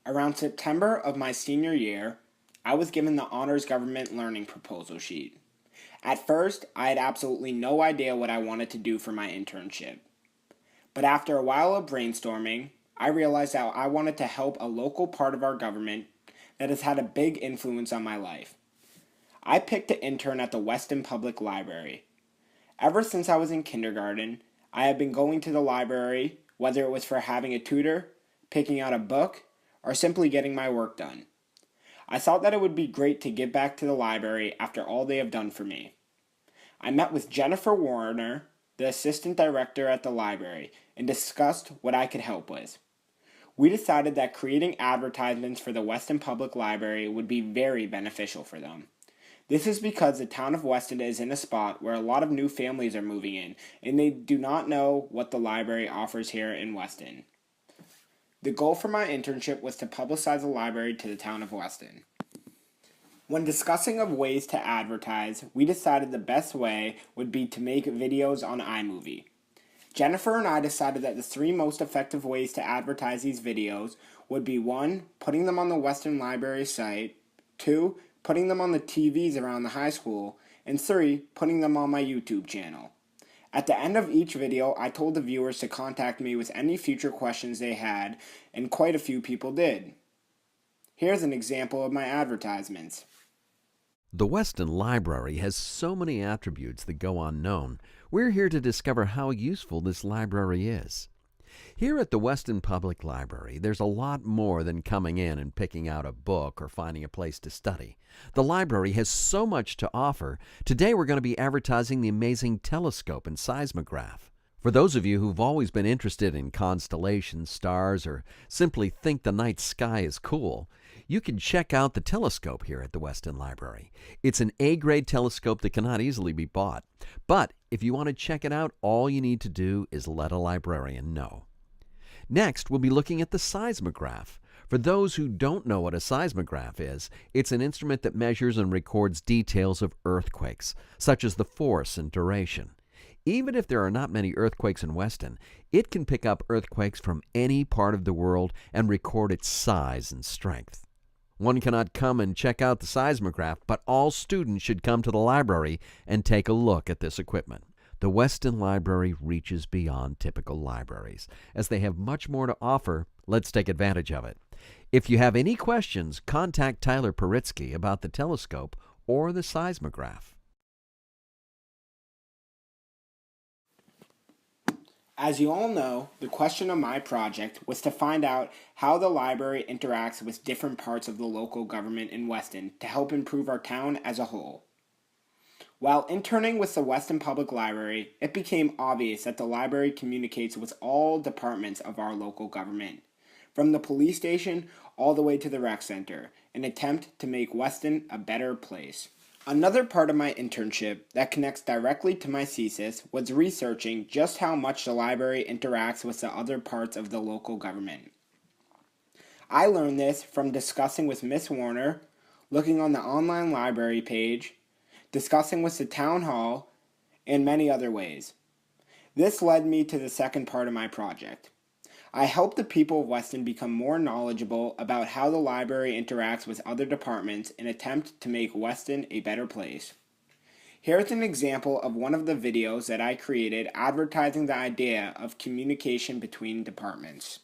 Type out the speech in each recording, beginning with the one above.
Around September of my senior year, I was given the Honors Government Learning Proposal Sheet. At first, I had absolutely no idea what I wanted to do for my internship. But after a while of brainstorming, I realized that I wanted to help a local part of our government that has had a big influence on my life. I picked to intern at the Weston Public Library. Ever since I was in kindergarten, I have been going to the library, whether it was for having a tutor, picking out a book, or simply getting my work done. I thought that it would be great to give back to the library after all they have done for me. I met with Jennifer Warner, the assistant director at the library, and discussed what I could help with. We decided that creating advertisements for the Weston Public Library would be very beneficial for them. This is because the town of Weston is in a spot where a lot of new families are moving in, and they do not know what the library offers here in Weston. The goal for my internship was to publicize the library to the town of Weston. When discussing of ways to advertise, we decided the best way would be to make videos on iMovie. Jennifer and I decided that the 3 most effective ways to advertise these videos would be 1. Putting them on the Weston Library site, 2. Putting them on the TVs around the high school, and 3. Putting them on my YouTube channel. At the end of each video, I told the viewers to contact me with any future questions they had, and quite a few people did. Here's an example of my advertisements. The Weston Library has so many attributes that go unknown. We're here to discover how useful this library is. Here at the Weston Public Library, there's a lot more than coming in and picking out a book or finding a place to study. The library has so much to offer. Today we're going to be advertising the amazing telescope and seismograph. For those of you who've always been interested in constellations, stars, or simply think the night sky is cool, you can check out the telescope here at the Weston Library. It's an A-grade telescope that cannot easily be bought. But if you want to check it out, all you need to do is let a librarian know. Next, we'll be looking at the seismograph. For those who don't know what a seismograph is, it's an instrument that measures and records details of earthquakes, such as the force and duration. Even if there are not many earthquakes in Weston, it can pick up earthquakes from any part of the world and record its size and strength. One cannot come and check out the seismograph, but all students should come to the library and take a look at this equipment. The Weston Library reaches beyond typical libraries. As they have much more to offer, let's take advantage of it. If you have any questions, contact Tyler Poritzky about the telescope or the seismograph. As you all know, the question of my project was to find out how the library interacts with different parts of the local government in Weston to help improve our town as a whole. While interning with the Weston Public Library, it became obvious that the library communicates with all departments of our local government, from the police station all the way to the rec center, in an attempt to make Weston a better place. Another part of my internship that connects directly to my thesis was researching just how much the library interacts with the other parts of the local government. I learned this from discussing with Miss Warner, looking on the online library page, discussing with the town hall, and many other ways. This led me to the second part of my project. I helped the people of Weston become more knowledgeable about how the library interacts with other departments in an attempt to make Weston a better place. Here's an example of one of the videos that I created advertising the idea of communication between departments.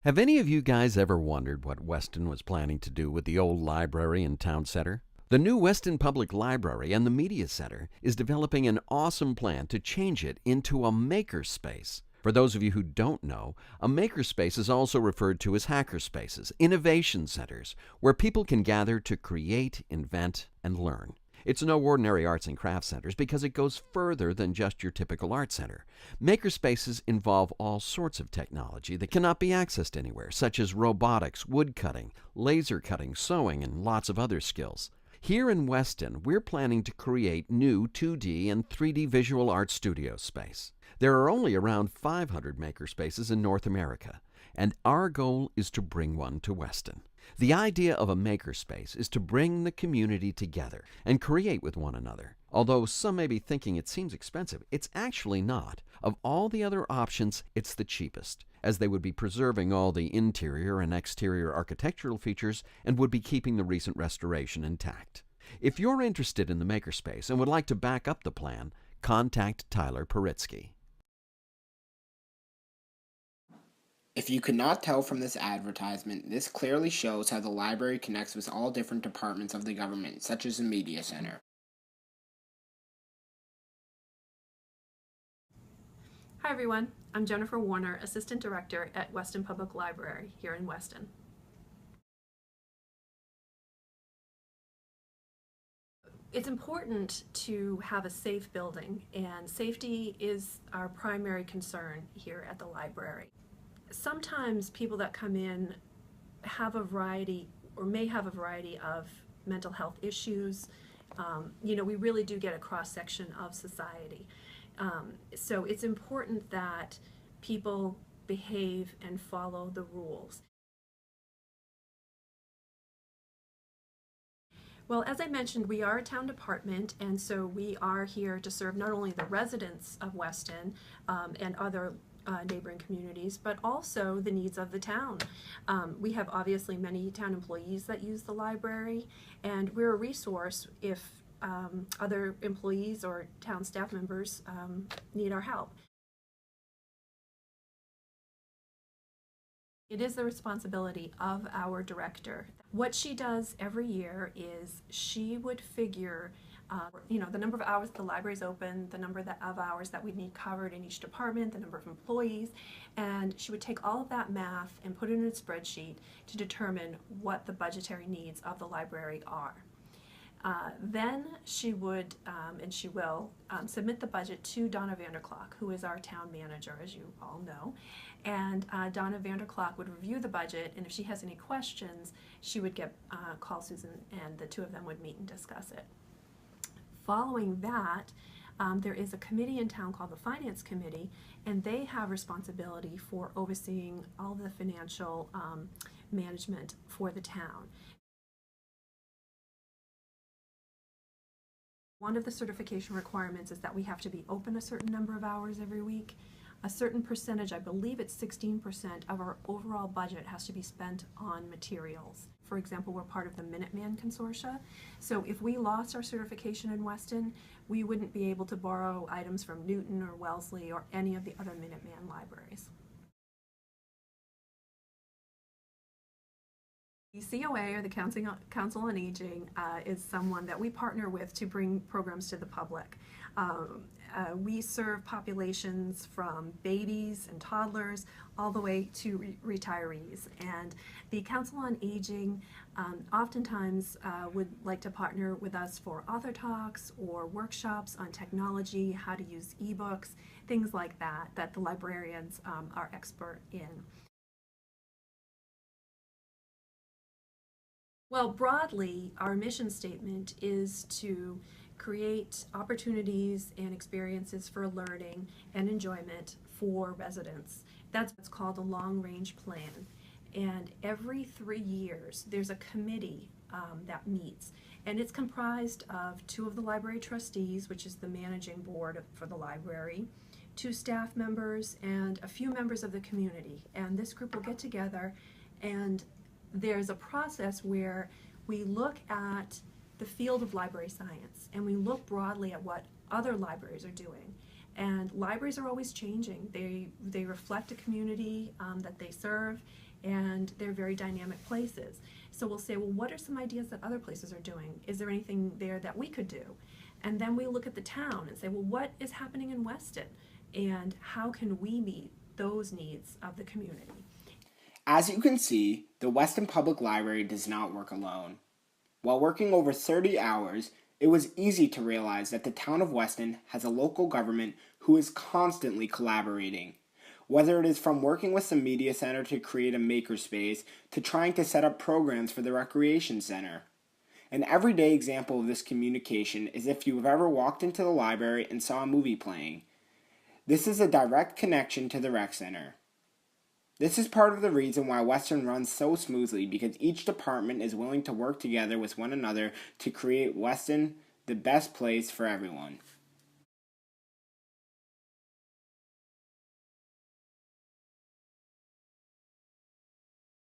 Have any of you guys ever wondered what Weston was planning to do with the old library and town center? The new Weston Public Library and the Media Center is developing an awesome plan to change it into a makerspace. For those of you who don't know, a makerspace is also referred to as hackerspaces, innovation centers, where people can gather to create, invent, and learn. It's no ordinary arts and crafts centers because it goes further than just your typical art center. Makerspaces involve all sorts of technology that cannot be accessed anywhere, such as robotics, wood cutting, laser cutting, sewing, and lots of other skills. Here in Weston, we're planning to create new 2D and 3D visual art studio space. There are only around 500 makerspaces in North America, and our goal is to bring one to Weston. The idea of a makerspace is to bring the community together and create with one another. Although some may be thinking it seems expensive, it's actually not. Of all the other options, it's the cheapest. as they would be preserving all the interior and exterior architectural features and would be keeping the recent restoration intact. If you're interested in the makerspace and would like to back up the plan, contact Tyler Poritzky. If you could not tell from this advertisement, this clearly shows how the library connects with all different departments of the government, such as the media center. Hi everyone, I'm Jennifer Warner, Assistant Director at Weston Public Library here in Weston. It's important to have a safe building, and safety is our primary concern here at the library. Sometimes people that come in have a variety or may have a variety of mental health issues. We really do get a cross-section of society. So it's important that people behave and follow the rules. Well, as I mentioned, we are a town department, and so we are here to serve not only the residents of Weston and other neighboring communities, but also the needs of the town. We have obviously many town employees that use the library, and we're a resource if other employees or town staff members need our help. It is the responsibility of our director. What she does every year is she would figure the number of hours the library is open, the number of hours that we need covered in each department, the number of employees, and she would take all of that math and put it in a spreadsheet to determine what the budgetary needs of the library are. Then she would, and she will, submit the budget to Donna Vanderclock, who is our town manager, as you all know. And Donna Vanderclock would review the budget, and if she has any questions, she would call Susan, and the two of them would meet and discuss it. Following that, there is a committee in town called the Finance Committee, and they have responsibility for overseeing all the financial management for the town. One of the certification requirements is that we have to be open a certain number of hours every week. A certain percentage, I believe it's 16% of our overall budget, has to be spent on materials. For example, we're part of the Minuteman Consortia. So if we lost our certification in Weston, we wouldn't be able to borrow items from Newton or Wellesley or any of the other Minuteman libraries. The COA, or the Council on Aging, is someone that we partner with to bring programs to the public. We serve populations from babies and toddlers all the way to retirees. And the Council on Aging oftentimes would like to partner with us for author talks or workshops on technology, how to use ebooks, things like that the librarians are expert in. Well, broadly, our mission statement is to create opportunities and experiences for learning and enjoyment for residents. That's what's called a long-range plan. And every 3 years, there's a committee that meets. And it's comprised of 2 of the library trustees, which is the managing board for the library, 2 staff members, and a few members of the community. And this group will get together, and there's a process where we look at the field of library science, and we look broadly at what other libraries are doing. And libraries are always changing. They reflect a community that they serve, and they're very dynamic places. So we'll say, well, what are some ideas that other places are doing? Is there anything there that we could do? And then we look at the town and say, well, what is happening in Weston? And how can we meet those needs of the community? As you can see, the Weston Public Library does not work alone. While working over 30 hours, it was easy to realize that the town of Weston has a local government who is constantly collaborating. Whether it is from working with the media center to create a makerspace to trying to set up programs for the recreation center. An everyday example of this communication is if you've ever walked into the library and saw a movie playing. This is a direct connection to the rec center. This is part of the reason why Weston runs so smoothly, because each department is willing to work together with one another to create Weston the best place for everyone.